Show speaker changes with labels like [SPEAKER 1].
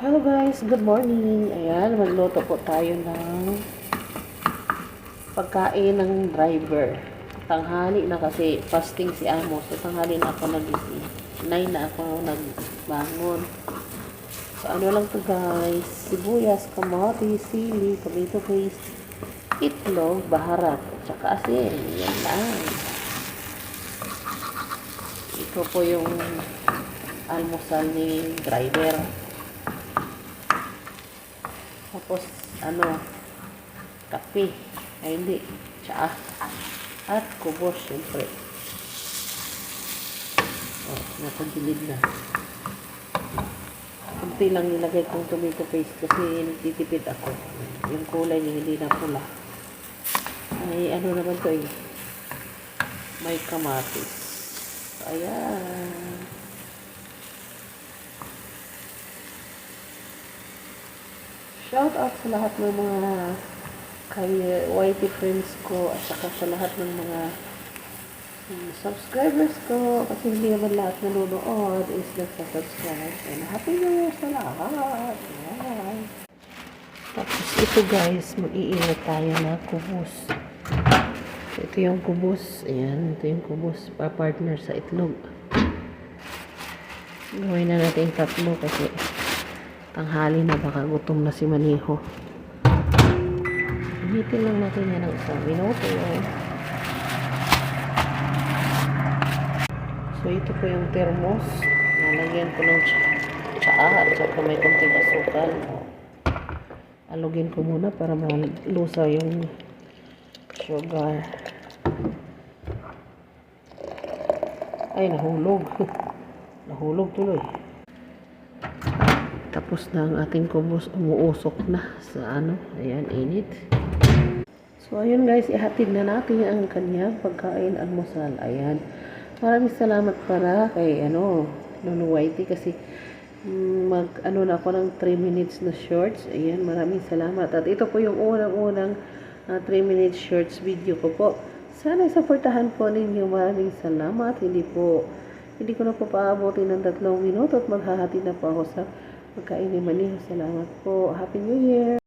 [SPEAKER 1] Hello guys, good morning. Ayan, magluto po tayo ng pagkain ng driver. Tanghali na kasi fasting si Amo. So tanghali na ako nagising. 9 na ako nagbangon. So ano lang to guys, sibuyas, kamatis, sili, tomato paste, itlog, baharat, at saka asin. Yan lang. Ito po yung almusal ni driver. Tapos, kape. Ay, hindi. Tsaa. At kubos, syempre. Nasa gilid na. Kunti lang nilagay kong tomato paste kasi nagtitipid ako. Yung kulay niya hindi na pula. Ay, naman to eh. May kamatis. So, ayan. Shout out sa lahat ng mga kay YT friends ko at saka sa lahat ng mga subscribers ko kasi hindi naman lahat nanonood is nagsa-subscribe. And Happy New Year sa lahat! Yan. Tapos ito guys, mag-iingat tayo na kubos. So, ito yung kubos. Ayan, ito yung kubos pa-partner sa itlog. Gawin na natin tatlo kasi tanghali na, baka gutom na si Maniho. Initin lang natin yan ng isang minuto. So, ito po yung thermos. Nalagyan ko ng tsaa at saka may konting asukal. Alugin ko muna para malusaw yung sugar. Ay, nahulog. Nahulog tuloy. Tapos na ang ating kubos, umuusok na sa ayan, init. So, ayun guys, ihatid na natin ang kanyang pagkain almusal. Ayan. Maraming salamat para kay, Lolo Whitey kasi na ako ng 3 minutes na shorts. Ayan, maraming salamat. At ito po yung unang-unang 3 minutes shorts video ko po. Sana supportahan po ninyo. Maraming salamat. Hindi ko na po paabutin ng 3 minuto at maghahati na po ako sa pagkain ni Maniho. Salamat po. Happy New Year!